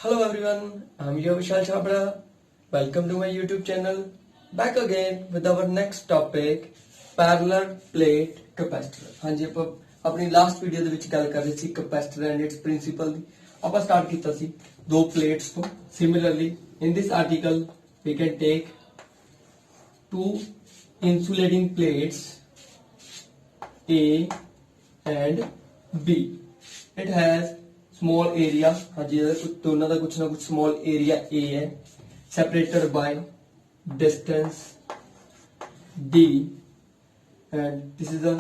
Hello everyone, I'm your Vishal Chhabra. Welcome to my YouTube channel. Back again with our next topic, parallel plate capacitor. हाँ जी ਆਪਾਂ ਆਪਣੀ last video ਦੇ ਵਿੱਚ ਗੱਲ ਕਰ ਰਹੇ ਸੀ ਕੈਪੈਸਿਟਰ ਐਂਡ ਇਟਸ ਪ੍ਰਿੰਸੀਪਲ ਦੀ। ਆਪਾਂ ਸਟਾਰਟ ਕੀਤਾ ਸੀ ਦੋ ਪਲੇਟਸ ਤੋਂ। Similarly, in this article we can take two insulating plates A and B. It has small area, हाँ जी दोनों का कुछ ना कुछ small area A है, separated by distance D, and this is a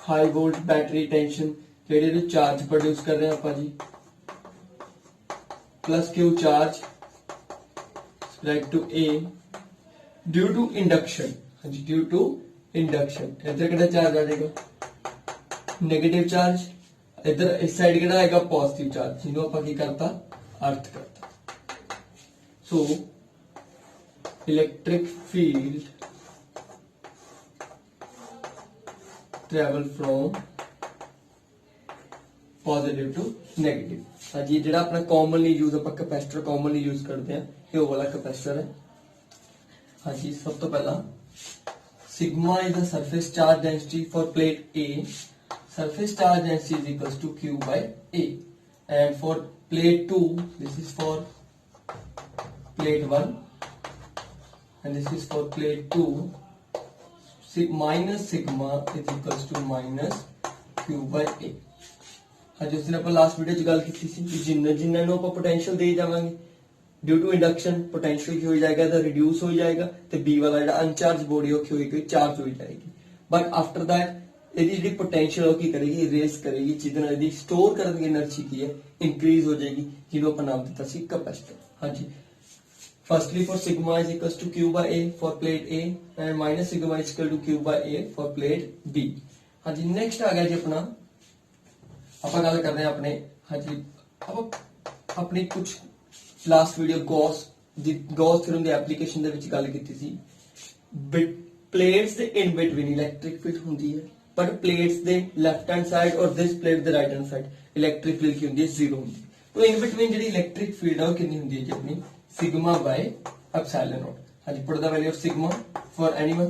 high volt battery tension जेडे जो charge produce कर रहे हैं आपा जी, plus Q charge spread to A due to induction, हाँ जी due to induction। इधर कितना चार्ज आ जाएगा, नेगेटिव चार्ज, इधर इस साइड कितना आएगा पॉजिटिव चार्ज, जिन्हों आपा की करता अर्थ करता। So electric field travel from positive to negative. हाँ जी जो अपना कॉमनली यूज आप कैपेसिटर कॉमनली यूज करते हैं ये वो वाला कैपेसिटर है। हाँ जी सब तो पहला sigma is the surface charge density for plate A. Surface charge density is equals to Q by A, and for plate 2 this is for plate 1 and this is for plate 2, minus sigma is equals to minus Q by A। हाँ जिस दिन अपन last video च गल की थी जिन्ना जिन्ना नो अपन पोटेंशियल दे जावांगे ड्यू टू इंडक्शन पोटेंशियल की हो जाएगा तो रिड्यूस हो जाएगा तो बी वाला जो अनचार्ज बॉडी होगी चार्ज हो जाएगी। बट आफ्टर दैट यदि जी पोटेंशियल की करेगी रेस करेगी जितना यदि स्टोर करने की एनर्जी की है इंक्रीज हो जाएगी जिन्हों अपन नाम दिता सी कैपेसिटर। हाँ जी firstly for sigma is equals to Q by A for plate A and minus sigma is equal to Q by A for plate B। हाँ जी नेक्स्ट आ गया जी अपना अपन गल कर रहे हैं अपने। हाँ जी अब अपनी कुछ लास्ट वीडियो गॉस थ्योरम दी एप्लीकेशन दे विच गल कीती सी प्लेट्स दे इन बिटवीन इलेक्ट्रिक फील्ड हुंदी है बट प्लेट्स दे लेफ्ट हैंड साइड और दिस प्लेट दे right hand side electric field की होंदी है जीरो होंदी है। तो इन बिटवीन जी इलेक्ट्रिक फील्ड है वो कितनी होंदी है जी अपनी सिग्मा बाय एप्सिलॉन नॉट। हाँ जी put the value of sigma for anyone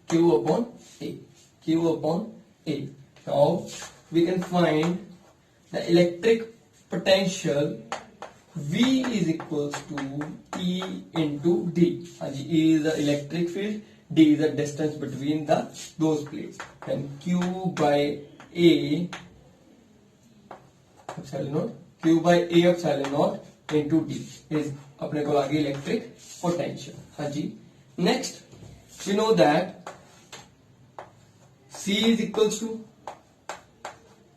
Q upon A, Q upon A। Now we can find the electric potential V is equals to E into D। हाँ जी E is the electric field, D is the distance between those plates, and Q by A epsilon naught, Q by A epsilon naught into D is अपने को आगे electric potential. हाँ जी next you know that C is equals to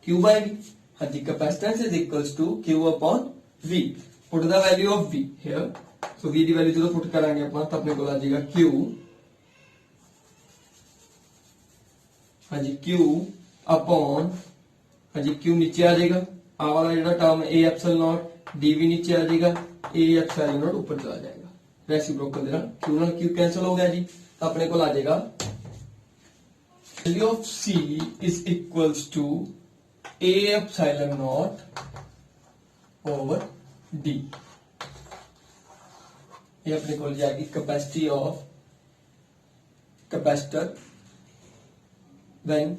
Q by V। हाँ जी capacitance is equals to Q upon V। Put the value of V here, so V की value जो put करांगे अपन तो अपने को आ जाएगा Q, हाँ जी Q अपॉन, हाँ जी Q नीचे आ जाएगा, आ वाला जो term A epsilon not D भी नीचे आ जाएगा, A एप्सिलॉन नॉट ऊपर चला जाएगा रेसिप्रोकल देना Q ना Q कैंसिल हो गया जी तो अपने को आ जाएगा value of C is equals to A epsilon not over D। ये अपने को जाएगी capacity of capacitor when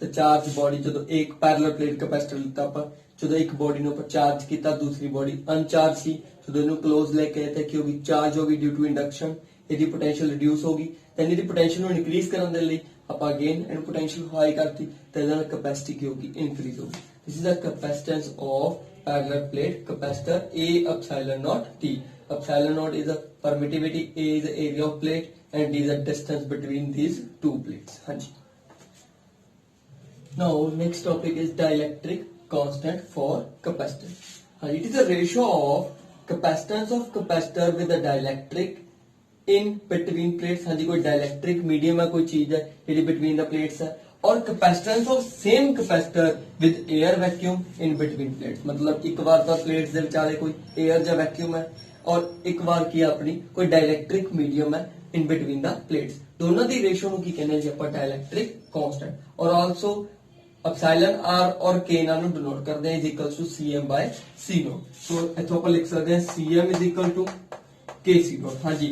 the charge body जो एक पैरेलल प्लेट कैपेसिटर लेता पर जो एक बॉडी ने ऊपर चार्ज किया दूसरी बॉडी अनचार्ज सी तो दोनों क्लोज लेके आते क्योंकि चार्ज होगी ड्यू टू इंडक्शन यदि पोटेंशियल रिड्यूस होगी दैन यदि पोटेंशियल को इंक्रीज करने दे लिए आप अगेन एंड पोटेंशियल हाई करती तो इधर कैपेसिटी की होगी इंक्रीज होगी। This is the capacitance of parallel plate capacitor A epsilon naught T। Epsilon naught is the permittivity, A is the area of plate, and D is the distance between these two plates। हाँ जी now next topic is dielectric constant for capacitor। हाँ it is the ratio of capacitance of capacitor with the dielectric in between plates। हाँ जी कोई dielectric medium है कोई चीज है ये between the plates है और capacitance of same capacitor with air vacuum in between plates. मतलब एक बार तो प्लेट्स दे विचाले कोई एयर या वैक्यूम है और एक बार की अपनी कोई डाइलेक्ट्रिक मीडियम है इन बिटवीन द प्लेट्स। दोनों दी रेशियो ਨੂੰ ਕੀ ਕਹਿੰਦੇ ਜੀ ਆਪਾਂ डाइलेक्ट्रिक कांस्टेंट। और आल्सो एप्सिलॉन आर और के नाल ਨੂੰ ਡਿਨੋਟ ਕਰਦੇ ਹਾਂ is equal to cm by c not. So इथों ਆਪਾਂ लिख सकते हैं cm is equal to k c not. हाँ जी,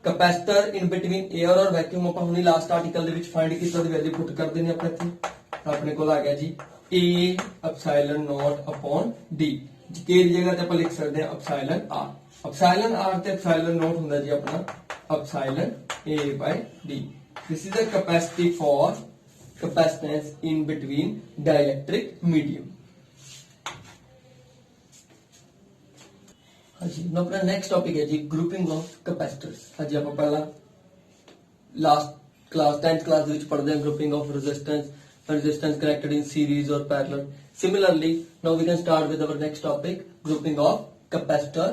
कैपेसिटर इन बिटवीन एयर और वैक्यूम ਆਪਾਂ ਹੁਣੀ ਲਾਸਟ ਆਰਟੀਕਲ ਦੇ ਵਿੱਚ ਫਾਈਂਡ ਕੀਤਾ ਦੀ ਵੈਲਿਊ ਪੁੱਟ ਕਰ ਦੇਣੀ ਆਪਾਂ ਇੱਥੇ। ਆਪਣੇ ਕੋਲ ਆ ਗਿਆ ਜੀ a epsilon not upon d। k ਦੀ ਜਗ੍ਹਾ ਤੇ ਆਪਾਂ ਲਿਖ ਸਕਦੇ ਹਾਂ एप्सिलॉन r। एप्सिलॉन r ਤੇ एप्सिलॉन नॉट ਹੁੰਦਾ ਜੀ ਆਪਣਾ epsilon a by d। This is the capacity for capacitance in between dielectric medium। हाँ जी, now अपना नेक्स्ट टॉपिक है जी ग्रुपिंग ऑफ कैपेसिटर्स। हाँ जी, आप पहला लास्ट क्लास 10th क्लास ਵਿੱਚ ਪੜ੍ਹਦੇ ਹਾਂ grouping of resistance connected in series or parallel। Similarly now we can start with our next topic grouping of capacitor।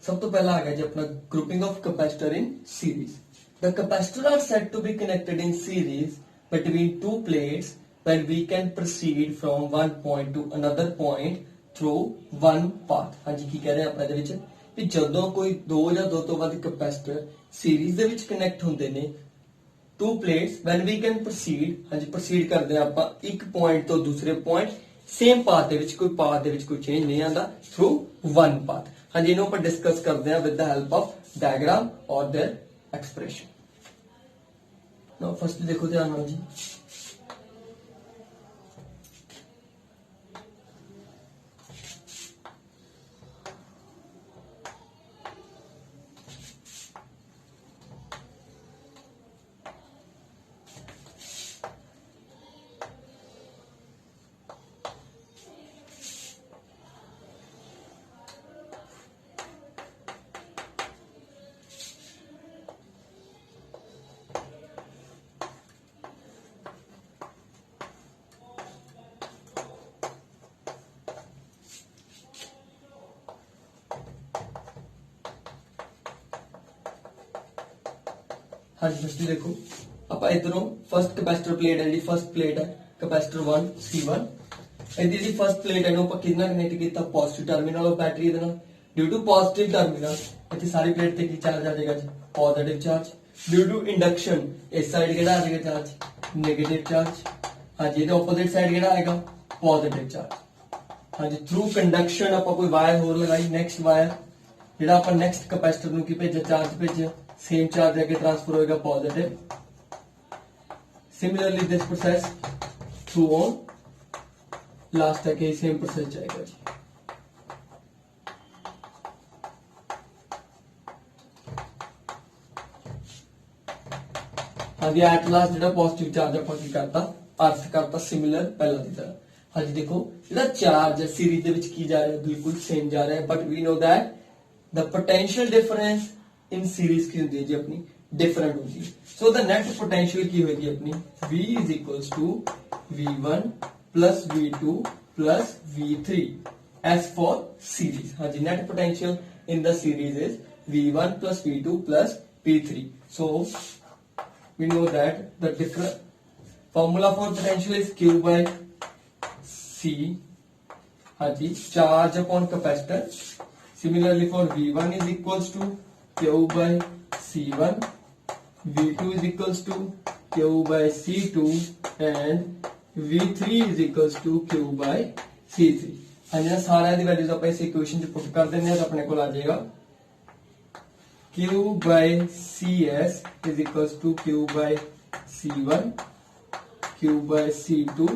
सब तो पहला आ गया जी अपना grouping of capacitor in series। The capacitor are said to be connected in series between two plates when we can proceed from one point to another point through one path। हाँ जी, की कह रहे हैं अपने ਦੇ ਵਿੱਚ ਕਿ ਜਦੋਂ ਕੋਈ ਦੋ ਜਾਂ ਦੋ ਤੋਂ ਵੱਧ ਕੈਪੈਸਿਟਰ ਸੀਰੀਜ਼ ਦੇ ਵਿੱਚ ਕਨੈਕਟ ਹੁੰਦੇ ਨੇ two plates when we can proceed। हाँ जी, proceed ਕਰਦੇ ਆ ਆਪਾਂ ਇੱਕ ਪੁਆਇੰਟ ਤੋਂ ਦੂਸਰੇ ਪੁਆਇੰਟ ਸੇਮ ਪਾਥ ਦੇ ਵਿੱਚ, ਕੋਈ ਪਾਥ ਦੇ ਵਿੱਚ ਕੋਈ ਚੇਂਜ ਨਹੀਂ ਆਂਦਾ, through one path। हाँ जी, ਇਹਨੂੰ ਆਪਾਂ ਡਿਸਕਸ ਕਰਦੇ ਆ with the help of diagram or their expression। now first देखो ध्यान नाल जी, हाँ जी फर्स्ट देखो आप इधरों फर्स्ट कैपेसिटर प्लेट है जी, फर्स्ट प्लेट है कैपेसिटर 1 C1। ਇਹਦੀ ਜੀ ਫਰਸਟ ਪਲੇਟ ਇਹਨੂੰ ਆਪਾਂ ਕਿੰਨਾ ਕਨੈਕਟ ਕੀਤਾ ਪੋਜ਼ਿਟਿਵ ਟਰਮੀਨਲ ਆਫ ਬੈਟਰੀ ਦੇ ਨਾਲ। ਡਿਊ ਟੂ ਪੋਜ਼ਿਟਿਵ ਟਰਮੀਨਲ ਇੱਥੇ ਸਾਰੀ ਪਲੇਟ ਤੇ ਕੀ ਚਾਰਜ ਆ ਜਾਏਗਾ ਜੀ positive charge. Due to induction ਇਸ ਸਾਈਡ ਕਿਹੜਾ ਆ ਜਾਏਗਾ ਚਾਰਜ ਨੈਗੇਟਿਵ ਚਾਰਜ। हाँ जी, ਇਹਦੇ ਆਪੋਜ਼ਿਟ ਸਾਈਡ ਕਿਹੜਾ ਆਏਗਾ ਪੋਜ਼ਿਟਿਵ ਚਾਰਜ। हाँ जी, ਥਰੂ ਕੰਡਕਸ਼ਨ ਆਪਾਂ ਕੋਈ ਵਾਇਰ ਹੋਰ ਲਗਾਈ, ਨੈਕਸਟ ਵਾਇਰ ਜਿਹੜਾ ਆਪਾਂ ਨੈਕਸਟ ਕੈਪੈਸਿਟਰ ਨੂੰ ਕੀ ਭੇਜਿਆ ਚਾਰਜ ਭੇਜਿਆ, सेम चार्ज आगे ट्रांसफर होगा positive. Similarly this process through on last तक यही सेम प्रोसेस जाएगा जी। हाँ जी, एट लास्ट जो पॉजिटिव चार्ज आप करता अर्थ करता सिमिलर पहला की तरह। हाँ जी देखो जो चार्ज है सीरीज के विच की जा रहा है बिल्कुल सेम जा रहा है, but we know that the potential difference in series की होती है जी अपनी डिफरेंट होती है। सो द नेट पोटेंशियल की होगी अपनी V is equals to V1 plus V2 plus V3 as for series. हाँ जी, net potential in the series is V1 plus V2 plus V3। So we know that the different formula for potential is Q by C। हाँ जी, charge upon capacitor. Similarly for V1 is equals to Q by C1, V2 is equals to Q by C2 and V3 is equals to Q by C3। हाँ जी, सारे the values आप इस equation च put कर देने तो अपने को आ जाएगा Q by CS is equals to Q by C1, Q by C2,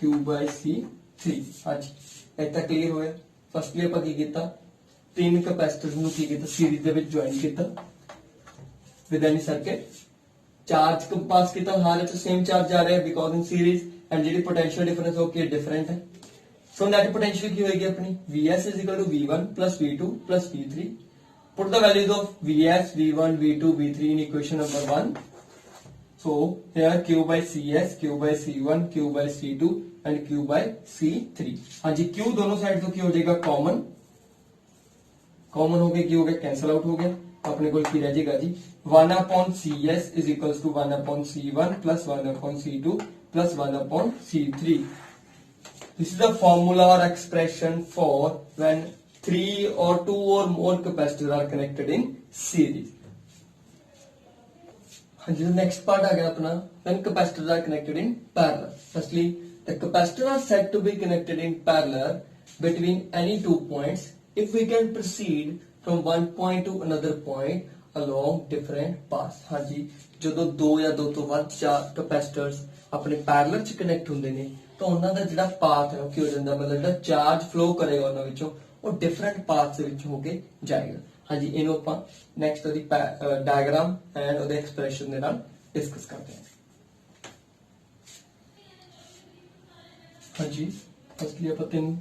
Q by C3। हाँ जी, इतना क्लियर होया। फर्स्टली ਆਪਾਂ ਕੀ ਕੀਤਾ तीन कैपेसिटर्स ਨੂੰ ਕੀ ਕੀਤਾ सीरीज ਦੇ ਵਿੱਚ ਜੁਆਇਨ ਕੀਤਾ विद एनी सर्किट। चार्ज को पास किया हाल सेम चार्ज जा रहा है बिकॉज इन सीरीज एंड जी पोटेंशियल डिफरेंस होके डिफरेंट है। सो नेट पोटेंशियल की होगी अपनी Vs is equal to V1 plus V2 plus V3। Put the values of Vs, V1, V2, V3 in equation number 1। So here Q by CS, Q by C1, Q by C2 and Q by C3। हाँ जी, Q दोनों side तो क्या हो जाएगा common, common हो गया, क्या हो गया कैंसिल आउट हो गया। अपने को की रह जाएगा जी 1 upon CS is equals to 1 upon C1 plus 1 upon C2 plus 1 upon C3। This is the formula or expression for when 3 or 2 or more capacitors are connected in series। हाँ जी, next part आ गया अपना when capacitors are connected in parallel. Firstly, the capacitors are said to be connected in parallel between any 2 points if we can proceed from one point to another point along different paths. हाँ जी, ਜਦੋਂ ਦੋ ਜਾਂ ਦੋ ਤੋਂ ਵੱਧ ਕੈਪੈਸਿਟਰਸ ਆਪਣੇ parallel ਚ connect ਹੁੰਦੇ ਨੇ ਤਾਂ ਉਹਨਾਂ ਦਾ ਜਿਹੜਾ ਪਾਥ ਹੈ ਉਹ ਕੀ ਹੋ ਜਾਂਦਾ, ਮਤਲਬ ਜਿਹੜਾ ਚਾਰਜ ਫਲੋ ਕਰੇਗਾ ਉਹਨਾਂ ਵਿੱਚੋਂ ਉਹ ਡਿਫਰੈਂਟ ਪਾਥਸ ਦੇ ਵਿੱਚ ਹੋ ਕੇ ਜਾਏਗਾ। हाँ जी, ਇਹਨੂੰ ਆਪਾਂ ਨੈਕਸਟ ਉਹਦੀ ਡਾਇਗਰਾਮ ਐਂਡ ਉਹਦੇ ਐਕਸਪ੍ਰੈਸ਼ਨ ਦੇ ਨਾਲ डिस्कस करते हैं। हाँ जी, फर्स्टली आप तीन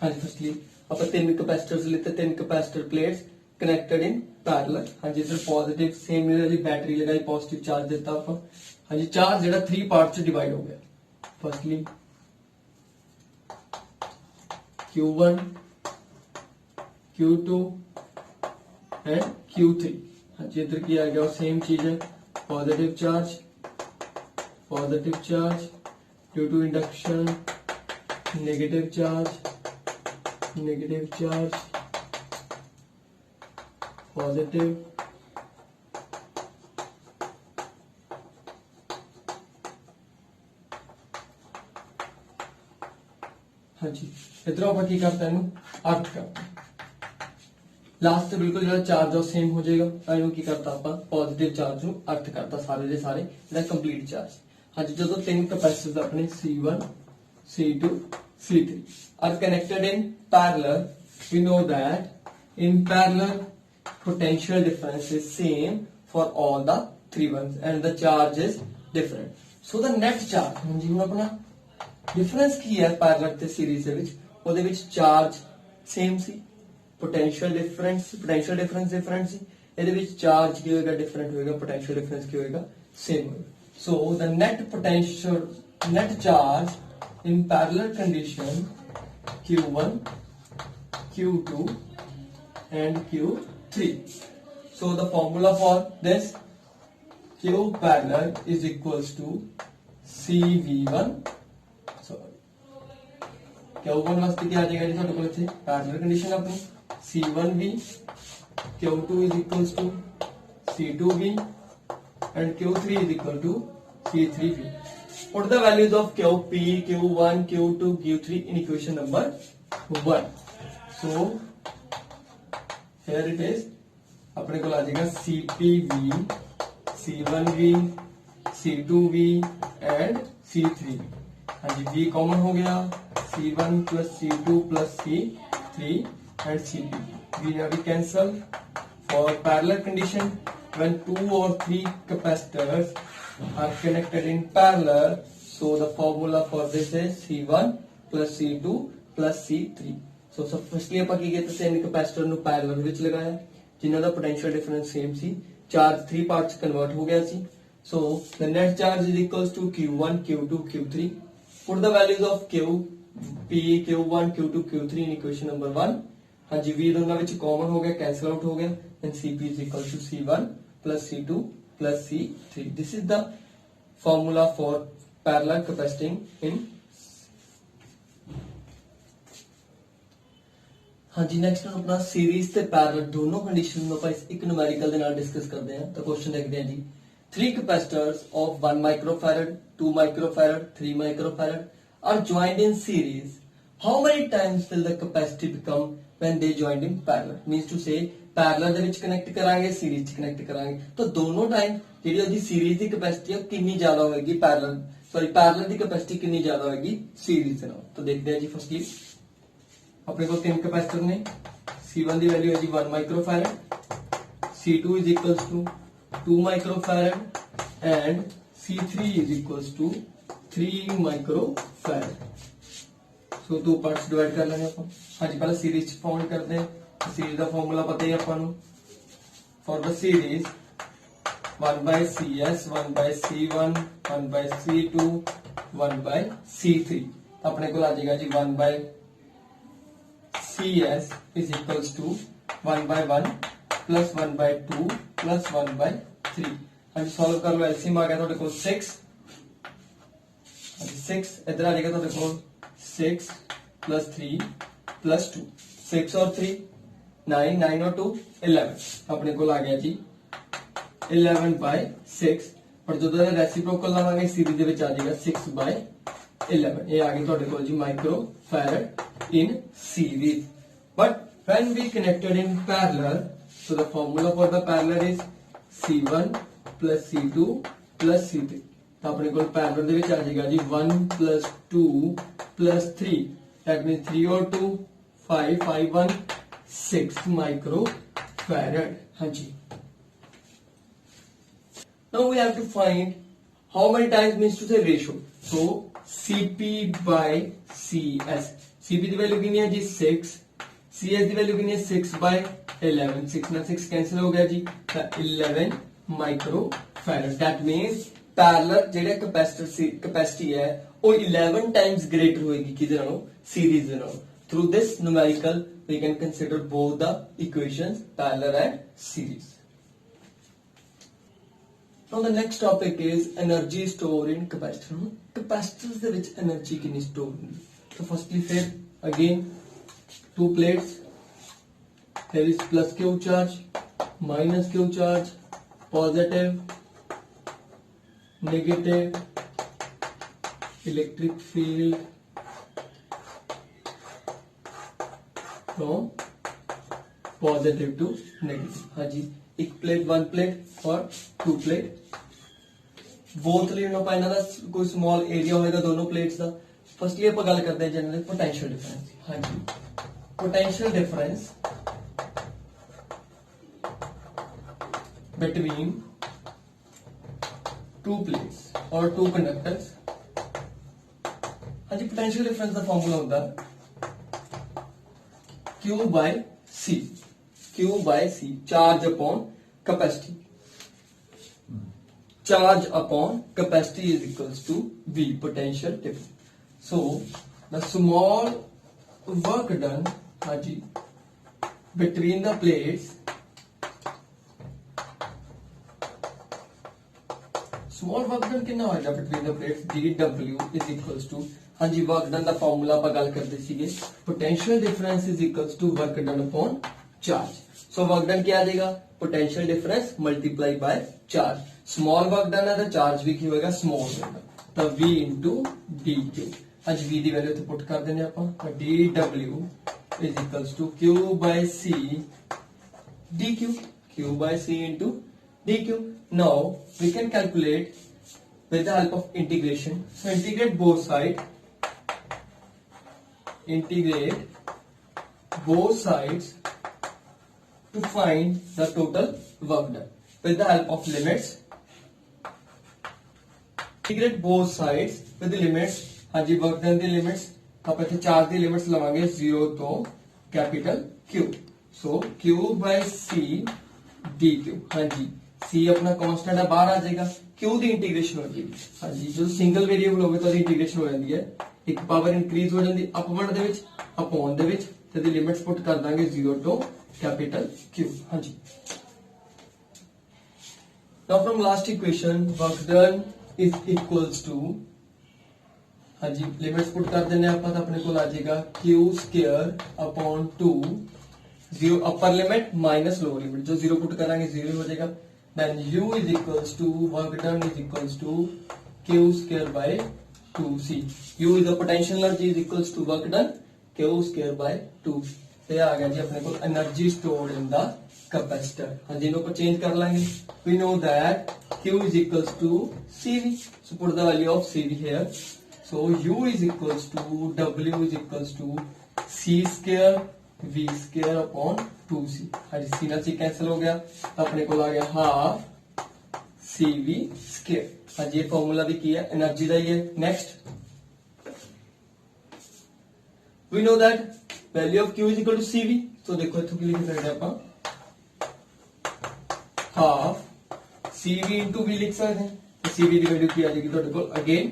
हाँ जी, फर्स्टली आप तीन कैपेसिटर्स लेते, तीन capacitor plates connected in parallel. हाँ जी, इधर पॉजिटिव सेम बैटरी लगाई, पॉजिटिव चार्ज देता आप। हाँ जी, चार्ज जेड़ा 3 पार्ट च डिवाइड हो गया। Firstly Q1 Q2 and Q3। हाँ जी, इधर किया गया सेम चीज है, positive charge due to induction, negative charge positive, हाँ जी, इधर आप की करते हैं अर्थ करते हैं। लास्ट बिल्कुल जो चार्ज है सेम हो जाएगा, इनू की करता आप पॉजिटिव चार्ज नु अर्थ करता सारे दे सारे जेड़ा कंप्लीट चार्ज। हाँ जी, जो तीन कैपेसिटर्स अपने C1 C2 C3 are connected in parallel, we know that in parallel potential difference is same for all the three ones and the charge is different. So the net charge, हाँ जी, हम अपना difference की है parallel ते series ਦੇ ਵਿੱਚ, ਉਹਦੇ ਵਿੱਚ ਚਾਰਜ ਸੇਮ ਸੀ, पोटेंशियल डिफरेंस डिफरेंट ਸੀ, ਇਹਦੇ ਵਿੱਚ ਚਾਰਜ ਕੀ ਹੋਏਗਾ, डिफरेंट होएगा, पोटेंशियल डिफरेंस ਕੀ ਹੋਏਗਾ, सेम होएगा। So the net charge in parallel condition Q1 Q2 and Q3. So the formula for this, Q parallel is equals to CV1, Q1 वास्ते क्या आ जाएगा जी साडे कोल इत्थे पैरेलल कंडीशन अपनी C1V Q2 is equals to C2V and Q3 is equal to C3V. Put the values of QP, Q1, Q2, Q3 in equation number 1. So here it is, अपने को आ जाएगा CPV, C1V, C2V and C3V। हाँ जी, V common हो गया, C1 plus C2 plus C3 and CP. V now we cancel. For parallel condition, when 2 or 3 capacitors are connected in parallel, so the formula for this is C1 plus C2 plus C3. So firstly ਆਪਾਂ ਕੀ ਕੀਤਾ, ਤਿੰਨ ਕੈਪੈਸਿਟਰ ਨੂੰ parallel ਵਿੱਚ ਲਗਾਇਆ ਜਿਨ੍ਹਾਂ ਦਾ potential difference same ਸੀ, charge 3 parts convert ਹੋ ਗਿਆ ਸੀ। So the net charge is equals to Q1, Q2, Q3. Put the values of Q, P, Q1, Q2, Q3 in equation number 1. हाँ जी, V दोनों ਵਿੱਚ कॉमन हो गया, कैंसिल आउट हो गया, and CP is equal to C1 plus C2 plus C3. This is the formula for parallel capaciting in। हाँ जी, next अपना series ते पैरेलल दोनों कंडीशन में ਆਪਾਂ ਇੱਕ न्यूमेरिकल ਦੇ ਨਾਲ डिस्कस ਕਰਦੇ ਹਾਂ। ਤਾਂ क्वेश्चन देखते हैं जी, 3 capacitors of 1 microfarad, 2 microfarad, 3 microfarad are joined in series. How many times will the capacity become when they joined in parallel? Means to say parallel ਦੇ ਵਿੱਚ ਕਨੈਕਟ ਕਰਾਂਗੇ, ਸੀਰੀਜ਼ 'ਚ ਕਨੈਕਟ ਕਰਾਂਗੇ, ਤਾਂ ਦੋਨੋਂ ਟਾਈਮ ਜਿਹੜੀ ਉਹਦੀ ਸੀਰੀਜ਼ ਦੀ ਕੈਪੈਸਿਟੀ ਹੈ ਕਿੰਨੀ ਜ਼ਿਆਦਾ ਹੋਏਗੀ, पैरेलल ਦੀ ਕੈਪੈਸਿਟੀ ਕਿੰਨੀ ਜ਼ਿਆਦਾ ਹੋਏਗੀ ਸੀਰੀਜ਼ ਦੇ ਨਾਲ। ਤਾਂ ਦੇਖਦੇ ਹਾਂ ਜੀ, ਫਸਟਲੀ अपने को तीन कैपेसिटर ने, C1 की वैल्यू है जी 1 microfarad, C2 is equals to 2 microfarad and C3 is equals to 3 microfarad. So दो पार्ट्स डिवाइड कर लेंगे अपन। हाँ जी, पहले सीरीज फाउंड करते हैं। सीरीज का फॉर्मूला पता ही अपन for the series 1 by CS, 1 by C1, 1 by C2, 1 by C3, अपने को आ जाएगा जी 1 by CS is equals to 1 by 1 plus 1 by 2 plus 1 by 3। हाँ जी सॉल्व कर लो, एलसीएम आ गया ਤੁਹਾਡੇ ਕੋਲ 6, 6 इधर आ जाएगा ਤੁਹਾਡੇ ਕੋਲ 6 plus 3 plus 2, 6 और 3 9, 9 और 2 11, अपने को आ गया जी 11 by 6। पर जो रेसिप्रोकल लावांगे सीरीज ਦੇ ਵਿੱਚ ਆ ਜਾਏਗਾ 6 by 11। ये आ गई ਤੁਹਾਡੇ ਕੋਲ जी micro farad in series। But when we connected in parallel, so the formula for the parallel is C1 plus C2 plus C3। तो अपने को पैरेलल ਦੇ ਵਿੱਚ ਆ ਜਾਏਗਾ ਜੀ 1 plus 2 plus 3, that means 3 और 2 5, 5 1 6 माइक्रो फैराड। हाँ जी, now we have to find how many times means to say ratio, so CP by CS। CP की वैल्यू कितनी है जी 6, CS की वैल्यू कितनी है 6 by 11, 6 ना 6 कैंसिल हो गया जी 11 micro farad. That means parallel ਜਿਹੜੇ कैपेसिटी है वो 11 टाइम्स ग्रेटर होएगी किदे नालों सीरीज दे नालों। Through this numerical we can consider both the equations parallel and series. Now the next topic is energy stored in capacitor। Capacitors ਦੇ ਵਿੱਚ એનર્ਜੀ ਕਿੰਨੀ ਸਟੋਰ ਹੁੰਦੀ ਹੈ। तो फर्स्टली फिर again two plates, there is plus Q charge, minus Q charge, positive, negative, electric field from positive to negative। हाँ जी, एक plate, one plate और टू प्लेट, बोथ ਲਈ ਆਪਾਂ ਇਹਨਾਂ ਦਾ ਕੋਈ ਸਮਾਲ ਏਰੀਆ ਹੋਏਗਾ ਦੋਨੋਂ ਪਲੇਟਸ ਦਾ। ਫਸਟਲੀ ਆਪਾਂ ਗੱਲ ਕਰਦੇ ਹਾਂ ਜਨਰਲ ਪੋਟੈਂਸ਼ੀਅਲ ਡਿਫਰੈਂਸ। हाँ जी, potential difference between two plates or two conductors। हाँ जी, potential difference का फॉर्मूला होता है Q by C, Q by C, charge upon capacity, charge upon capacity is equals to V, potential difference। So the small work done, हाँ जी, between the plates, small work done कितना होगा between the plates, dW is equals to, हाँ जी, work done का formula ਆਪਾਂ ਗੱਲ ਕਰਦੇ ਸੀਗੇ, potential difference is equals to work done upon charge। so work done क्या आ जाएगा, potential difference multiply by charge। small work done है तो charge भी ਕੀ होएगा small होएगा, तो V into dQ। आज V ਦੀ ਵੈਲਿਊ ਇੱਥੇ ਪੁੱਟ ਕਰ ਦਿੰਦੇ ਆਪਾਂ, dW is equals to Q by C dQ, Q by C into dQ। now we can calculate with the help of integration। so integrate both sides, integrate both sides to find the total work done with the help of limits। integrate both sides with the limits। हाँ जी, work done the limits ਆਪਾਂ ਇੱਥੇ 4 ਦੀ limits ਲਵਾਂਗੇ 0 ਤੋਂ capital Q। So Q by C dQ। हाँ जी, C अपना constant है, बाहर आ जाएगा, Q ਦੀ ਇੰਟੀਗ੍ਰੇਸ਼ਨ ਹੋ ਜਾਏਗੀ। हाँ जी, ਜਦੋਂ ਸਿੰਗਲ ਵੇਰੀਏਬਲ ਹੋਵੇ ਤਾਂ ਉਹਦੀ ਇੰਟੀਗ੍ਰੇਸ਼ਨ ਹੋ ਜਾਂਦੀ ਹੈ, ਇੱਕ ਪਾਵਰ ਇਨਕਰੀਜ਼ ਹੋ ਜਾਂਦੀ ਅਪਵਰਡ ਦੇ ਵਿੱਚ ਅਪੋਨ ਦੇ ਵਿੱਚ, ਤੇ ਦੀ ਲਿਮਿਟਸ ਪੁੱਟ ਕਰ ਦਾਂਗੇ 0 ਤੋਂ ਕੈਪੀਟਲ Q। हाँ जी, now from last equation work done is equals to, हाँ जी, लिमिट्स पुट कर देने आप, अपने को आ जाएगा Q square upon 2, 0 upper limit minus lower limit, जो 0 पुट करांगे 0 हो जाएगा। Then U is equals to work done is equals to Q square by 2C। U is the potential energy is equals to work done Q square by 2। ये आ गया जी अपने को energy stored in the capacitor. हाँ जी, इनको change कर लेंगे। We know that Q is equals to CV, so put the value of CV here. So U is equals to W is equals to C square V square upon 2C। हाँ जी, C ना C cancel हो गया, अपने को आ गया half CV square। हाँ जी, ये formula भी किया एनर्जी का ही है। Next we know that value of Q is equal to CV। तो देखो इथों की लिख सकते हैं आप हाफ CV इंटू V लिख सकते हैं, CV की वैल्यू की आ जाएगी ਤੁਹਾਡੇ ਕੋਲ अगेन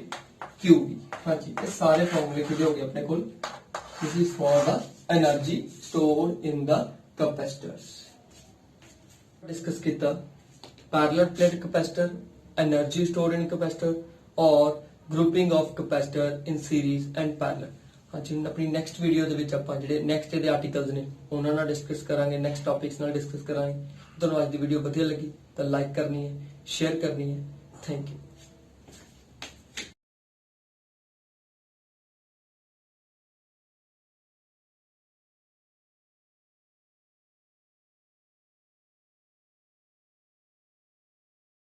QV। हाँ जी, ये सारे फॉर्मूले किए हो गए अपने को। This is for the energy store in the capacitors. Discuss किया parallel plate capacitor, energy store in capacitor और grouping of capacitor in series and parallel. हाँ जी, अपनी नैक्सट वीडियो ਦੇ ਵਿੱਚ ਆਪਾਂ ਜਿਹੜੇ ਨੈਕਸਟ ਇਹਦੇ ਆਰਟੀਕਲਸ ਨੇ ਉਹਨਾਂ ਨਾਲ ਡਿਸਕਸ ਕਰਾਂਗੇ, ਨੈਕਸਟ ਟੌਪਿਕਸ ਨਾਲ ਡਿਸਕਸ ਕਰਾਂਗੇ। ਤੁਹਾਨੂੰ ਅੱਜ ਦੀ ਵੀਡੀਓ ਵਧੀਆ ਲੱਗੀ ਤਾਂ ਲਾਈਕ ਕਰਨੀ ਹੈ, ਸ਼ੇਅਰ ਕਰਨੀ ਹੈ। Thank you.